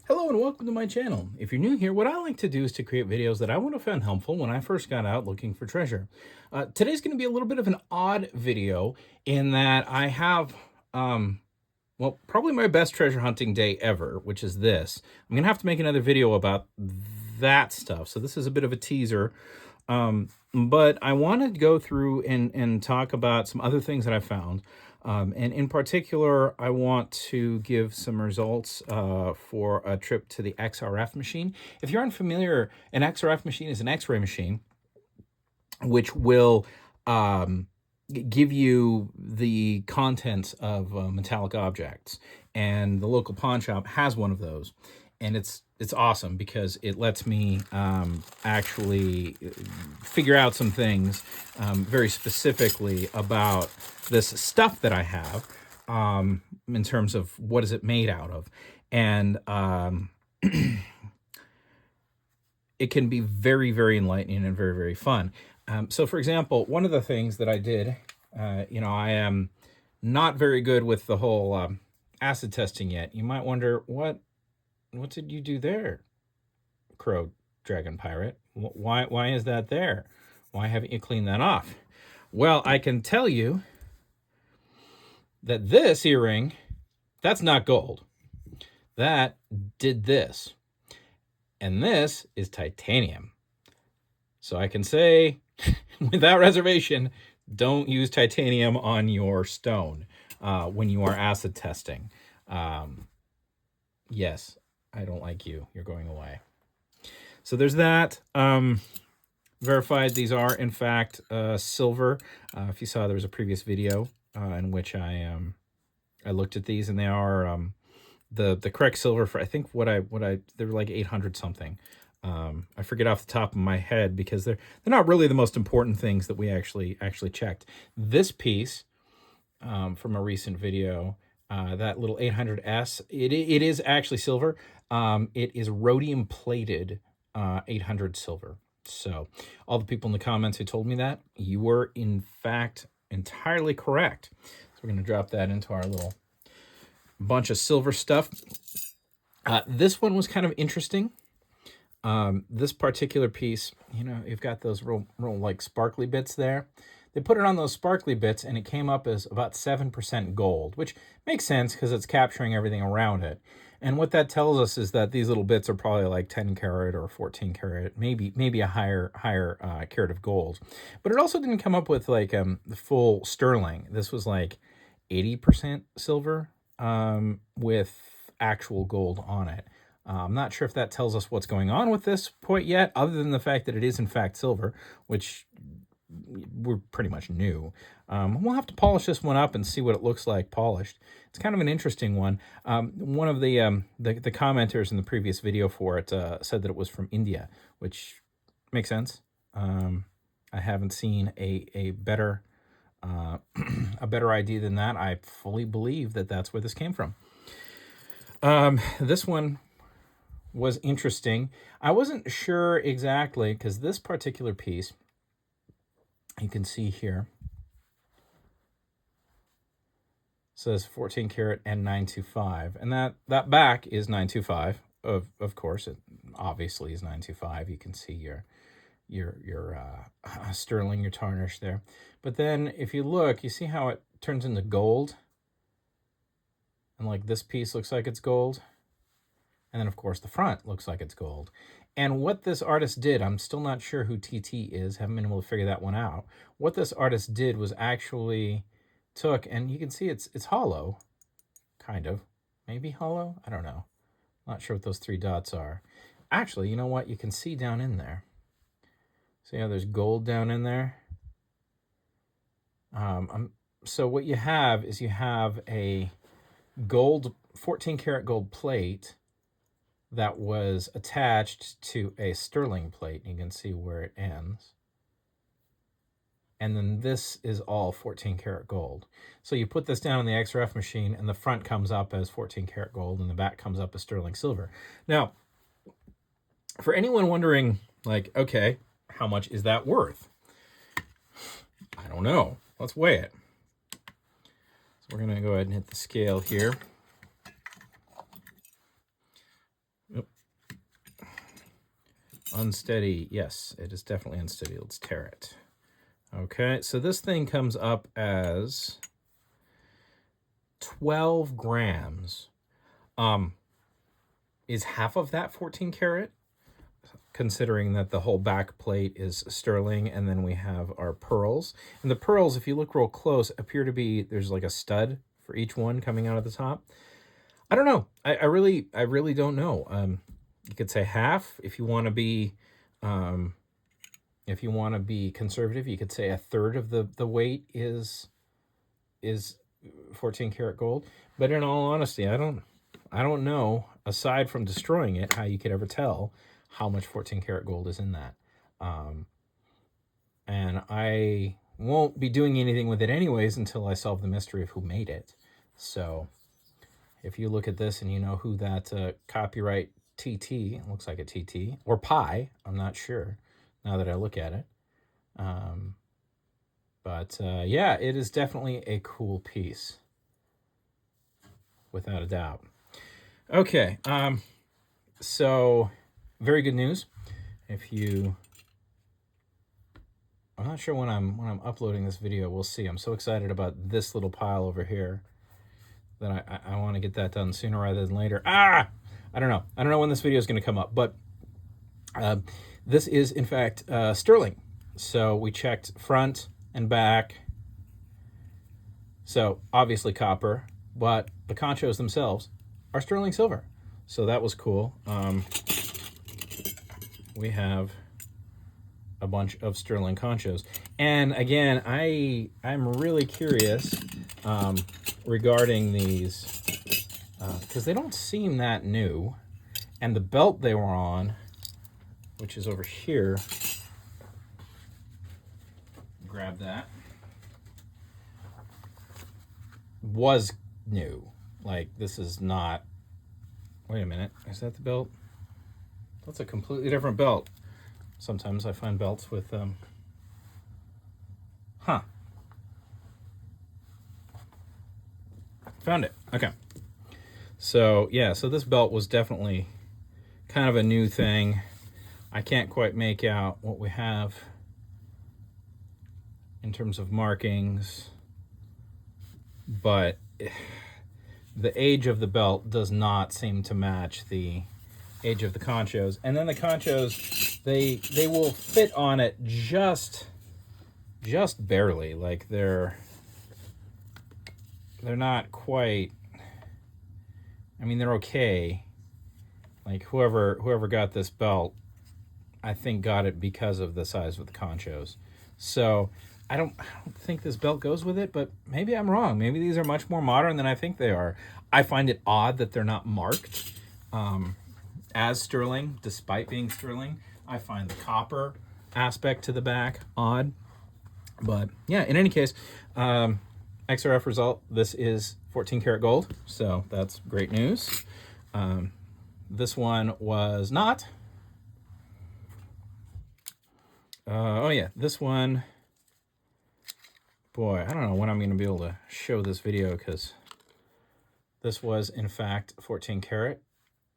Hello and welcome to my channel. If you're new here, what I like to do is to create videos that I would have found helpful when I first got out looking for treasure. Today's going to be a little bit of an odd video in that I have, well, probably my best treasure hunting day ever, which is this. I'm going to have to make another video about that stuff. So this is a bit of a teaser. But I wanted to go through and talk about some other things that I found. And in particular, I want to give some results for a trip to the XRF machine. If you're unfamiliar, an XRF machine is an X-ray machine, which will give you the contents of metallic objects. And the local pawn shop has one of those. And it's awesome because it lets me actually figure out some things very specifically about this stuff that I have in terms of what is it made out of. And it can be very, very enlightening and very, very fun. So, for example, one of the things that I did, I am not very good with the whole acid testing yet. You might wonder, what did you do there, Crow Dragon Pirate? Why is that there? Why haven't you cleaned that off? Well, I can tell you that this earring, that's not gold. That did this. And this is titanium. So I can say, without reservation, don't use titanium on your stone when you are acid testing. Yes. I don't like you. You're going away. So there's that. Verified these are, in fact, silver. If you saw, there was a previous video in which I looked at these, and they are the correct silver for, I think, they were like 800 something. I forget off the top of my head because they're not really the most important things that we actually checked. This piece from a recent video, that little 800S, it is actually silver. It is Rhodium-Plated 800 silver. So all the people in the comments who told me that, you were in fact entirely correct. So we're going to drop that into our little bunch of silver stuff. This one was kind of interesting. This particular piece, you've got those real like sparkly bits there. They put it on those sparkly bits and it came up as about 7% gold, which makes sense because it's capturing everything around it. And what that tells us is that these little bits are probably like 10 karat or 14 karat, maybe a higher carat of gold. But it also didn't come up with like the full sterling. This was like 80% silver with actual gold on it. I'm not sure if that tells us what's going on with this point yet, other than the fact that it is in fact silver, which we're pretty much new. We'll have to polish this one up and see what it looks like polished. It's kind of an interesting one. One of the commenters in the previous video for it said that it was from India, which makes sense. I haven't seen a better idea than that. I fully believe that that's where this came from. This one was interesting. I wasn't sure exactly because this particular piece, you can see here, says 14 karat and 925, and that back is 925. Of course, it obviously is 925. You can see your sterling, your tarnish there. But then if you look, you see how it turns into gold, and like this piece looks like it's gold, and then of course the front looks like it's gold. And what this artist did, I'm still not sure who TT is, haven't been able to figure that one out. What this artist did was actually took, and you can see it's hollow, kind of. Maybe hollow? I don't know. Not sure what those three dots are. Actually, you know what? You can see down in there. See how there's gold down in there? So what you have is you have a gold, 14 karat gold plate that was attached to a sterling plate. You can see where it ends. And then this is all 14 karat gold. So you put this down in the XRF machine and the front comes up as 14 karat gold and the back comes up as sterling silver. Now, for anyone wondering, like, okay, how much is that worth? I don't know. Let's weigh it. So We're going to go ahead and hit the scale here. Yep. Unsteady. Yes, it is definitely unsteady. Let's tear it. Okay, so this thing comes up as 12 grams. Is half of that 14 karat? Considering that the whole back plate is sterling, and then we have our pearls. And the pearls, if you look real close, appear to be, there's like a stud for each one coming out of the top. I don't know. I really don't know. You could say half if you want to be, conservative. You could say a third of the weight is 14 karat gold. But in all honesty, I don't know, aside from destroying it, how you could ever tell how much 14 karat gold is in that. And I won't be doing anything with it anyways until I solve the mystery of who made it. So if you look at this and you know who that copyright TT, looks like a TT, or Pi, I'm not sure now that I look at it. But yeah, it is definitely a cool piece, without a doubt. Okay, so very good news. I'm not sure when I'm uploading this video, we'll see. I'm so excited about this little pile over here that I want to get that done sooner rather than later. I don't know when this video is going to come up, but this is in fact sterling. So we checked front and back. So obviously copper, but the conchos themselves are sterling silver. So that was cool. We have a bunch of sterling conchos. And again, I'm really curious regarding these because they don't seem that new. And the belt they were on, which is over here, grab that, was new. Like, this is not, wait a minute, is that the belt? That's a completely different belt. Sometimes I find belts with, Found it, okay. So, yeah, so this belt was definitely kind of a new thing. I can't quite make out what we have in terms of markings, but the age of the belt does not seem to match the age of the conchos. And then the conchos, they will fit on it just barely. Like they're not quite, I mean, they're okay. Like whoever got this belt, I think got it because of the size of the conchos. So I don't think this belt goes with it, but maybe I'm wrong. Maybe these are much more modern than I think they are. I find it odd that they're not marked as sterling, despite being sterling. I find the copper aspect to the back odd. But yeah, in any case, XRF result, this is 14 karat gold. So that's great news. This one was not. Oh yeah, this one, boy, I don't know when I'm going to be able to show this video because this was in fact 14 karat.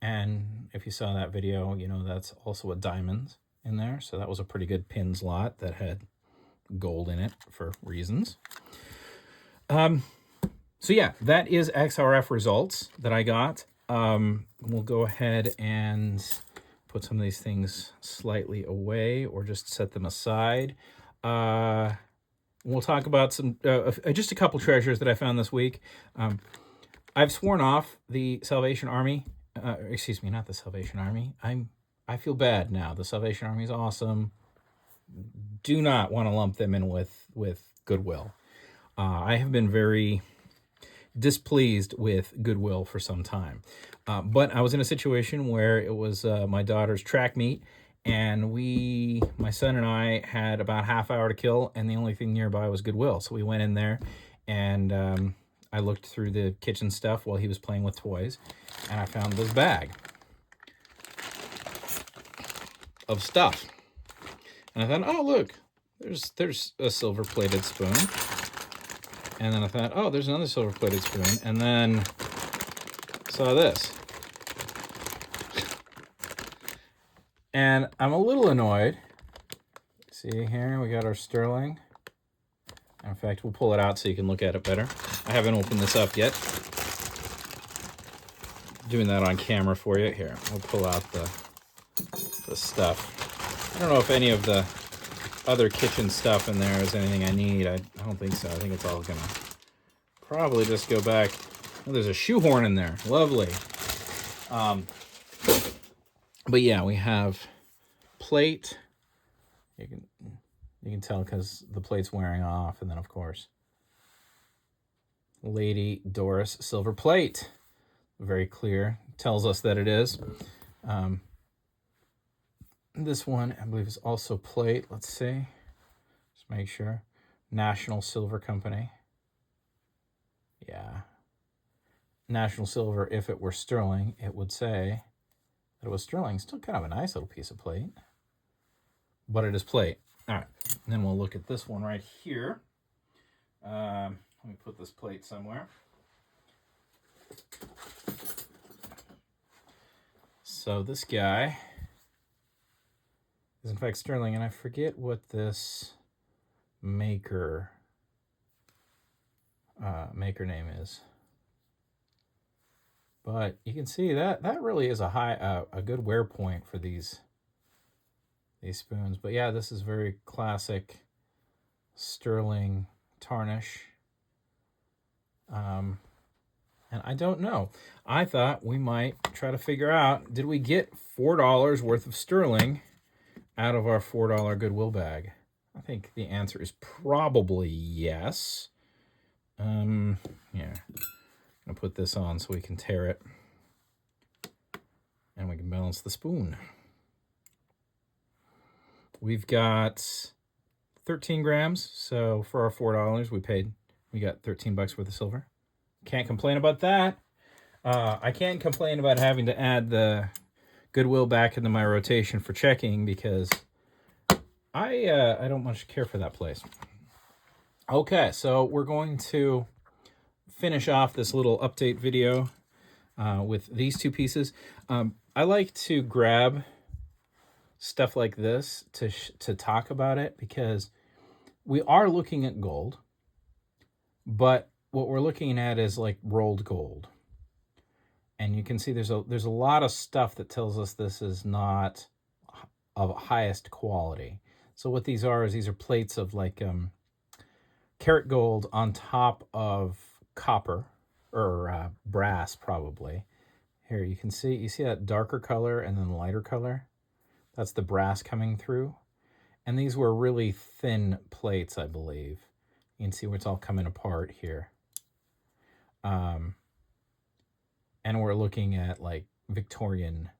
And if you saw that video, you know that's also a diamond in there. So that was a pretty good pins lot that had gold in it for reasons. So yeah, that is XRF results that I got. We'll go ahead and put some of these things slightly away or just set them aside. We'll talk about some just a couple treasures that I found this week. I've sworn off the Salvation Army. Excuse me, not the Salvation Army. I feel bad now. The Salvation Army is awesome. Do not want to lump them in with Goodwill. I have been very displeased with Goodwill for some time. But I was in a situation where it was my daughter's track meet, and my son and I had about half hour to kill, and the only thing nearby was Goodwill. So we went in there, and I looked through the kitchen stuff while he was playing with toys, and I found this bag of stuff. And I thought, oh, look, there's a silver-plated spoon. And then I thought, oh, there's another silver-plated spoon. And then saw this. And I'm a little annoyed. See here, we got our sterling. In fact, we'll pull it out so you can look at it better. I haven't opened this up yet. Doing that on camera for you. Here, we'll pull out the stuff. I don't know if any of the other kitchen stuff in there is anything I need. I don't think so. I think it's all gonna probably just go back. Oh, there's a shoehorn in there. Lovely. But yeah, we have plate. You can tell because the plate's wearing off, and then of course, Lady Doris Silver Plate. Very clear. Tells us that it is. This one, I believe, is also plate. Let's see. Just make sure. National Silver Company. Yeah. National Silver, if it were sterling, it would say that it was sterling. Still kind of a nice little piece of plate. But it is plate. All right. And then we'll look at this one right here. Let me put this plate somewhere. So this guy is in fact sterling, and I forget what this maker name is. But you can see that really is a good wear point for these spoons. But yeah, this is very classic sterling tarnish. And I don't know. I thought we might try to figure out, did we get $4 worth of sterling out of our $4 Goodwill bag? I think the answer is probably yes. Yeah. I'm going to put this on so we can tear it. And we can balance the spoon. We've got 13 grams. So for our $4, we got 13 bucks worth of silver. Can't complain about that. I can't complain about having to add the Goodwill back into my rotation for checking because I don't much care for that place. Okay, so we're going to finish off this little update video with these two pieces. I like to grab stuff like this to talk about it because we are looking at gold, but what we're looking at is like rolled gold. And you can see there's a lot of stuff that tells us this is not of highest quality. So what these are is these are plates of like Karat gold on top of copper or brass probably. Here you see that darker color and then lighter color. That's the brass coming through. And these were really thin plates, I believe. You can see where it's all coming apart here. And we're looking at like Victorian-era.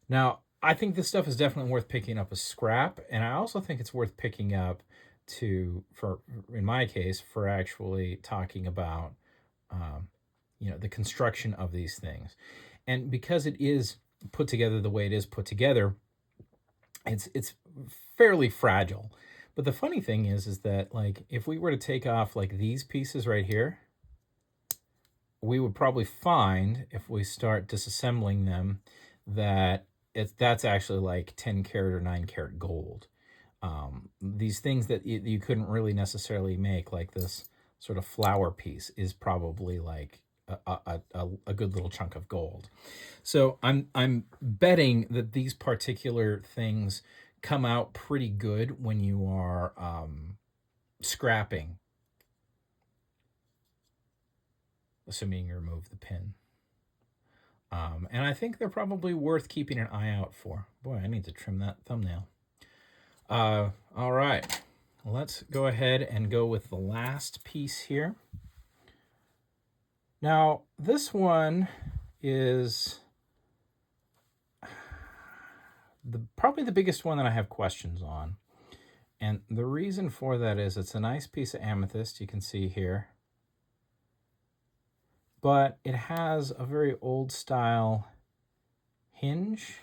Now, I think this stuff is definitely worth picking up as scrap, and I also think it's worth picking up in my case, for actually talking about, the construction of these things. And because it is put together the way it is put together, it's fairly fragile. But the funny thing is that like if we were to take off like these pieces right here, we would probably find if we start disassembling them that that's actually like 10 karat or 9 karat gold. These things that you couldn't really necessarily make, like this sort of flower piece, is probably like a good little chunk of gold. So I'm betting that these particular things come out pretty good when you are scrapping, assuming you remove the pin. And I think they're probably worth keeping an eye out for. Boy, I need to trim that thumbnail. All right, let's go ahead and go with the last piece here. Now, this one is probably the biggest one that I have questions on. And the reason for that is it's a nice piece of amethyst, you can see here. But it has a very old style hinge.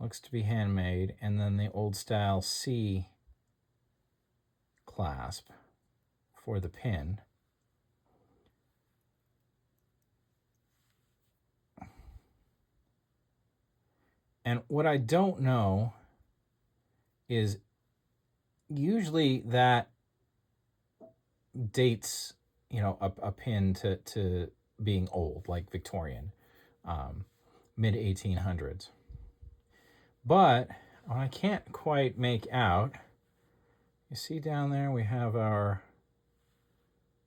Looks to be handmade. And then the old style C-clasp for the pin. And what I don't know is usually that dates, you know, a pin to being old, like Victorian, mid 1800s. But what I can't quite make out, you see down there we have our,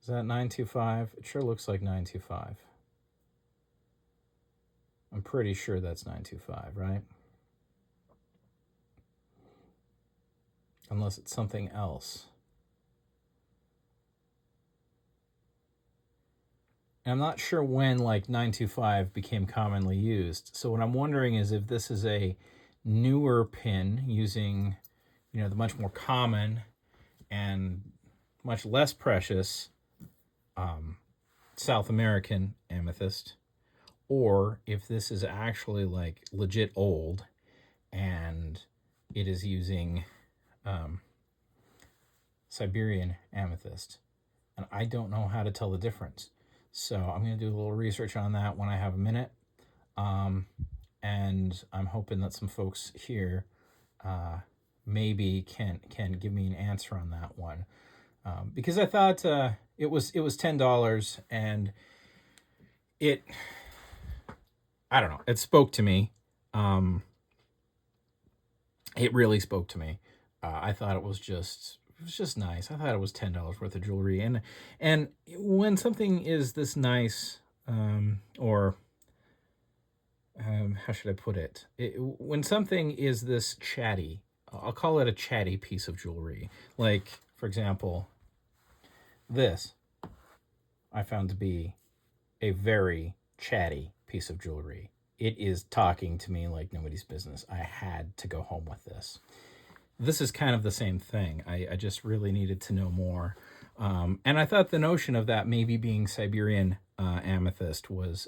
is that 925? It sure looks like 925. I'm pretty sure that's 925, right? Unless it's something else. And I'm not sure when like 925 became commonly used. So what I'm wondering is if this is a newer pin using, you know, the much more common and much less precious South American amethyst, or if this is actually like legit old and it is using Siberian amethyst. And I don't know how to tell the difference. So I'm going to do a little research on that when I have a minute. And I'm hoping that some folks here maybe can give me an answer on that one. Because I thought it was $10, and I don't know, it spoke to me. It really spoke to me. I thought it was just nice. I thought it was $10 worth of jewelry, and when something is this nice, or how should I put it? When something is this chatty, I'll call it a chatty piece of jewelry. Like, for example, this I found to be a very chatty piece of jewelry. It is talking to me like nobody's business. I had to go home with this. This is kind of the same thing. I just really needed to know more. And I thought the notion of that maybe being Siberian amethyst was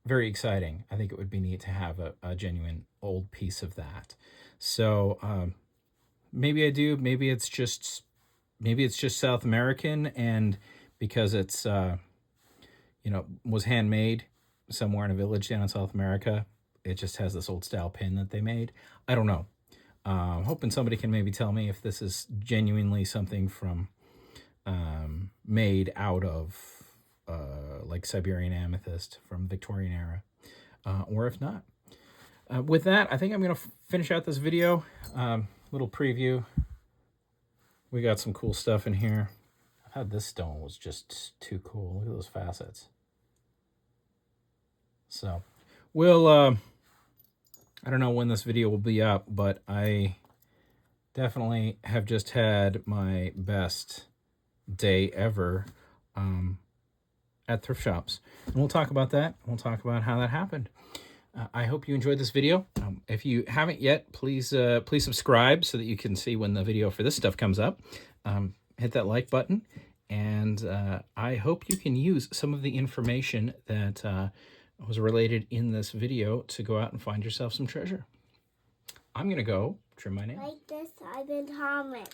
very exciting. I think it would be neat to have a genuine old piece of that. So maybe I do. Maybe it's just South American, and because it's you know, was handmade somewhere in a village down in South America, it just has this old style pin that they made. I don't know. I'm hoping somebody can maybe tell me if this is genuinely something from made out of like Siberian amethyst from Victorian-era, or if not. With that, I think I'm going to finish out this video. Little preview. We got some cool stuff in here. I thought this stone was just too cool. Look at those facets. So we'll, I don't know when this video will be up, but I definitely have just had my best day ever at thrift shops. And we'll talk about that. We'll talk about how that happened. I hope you enjoyed this video. If you haven't yet, please subscribe so that you can see when the video for this stuff comes up. Hit that like button, and I hope you can use some of the information that was related in this video to go out and find yourself some treasure. I'm going to go trim my nails. Like this, I've been Thomas.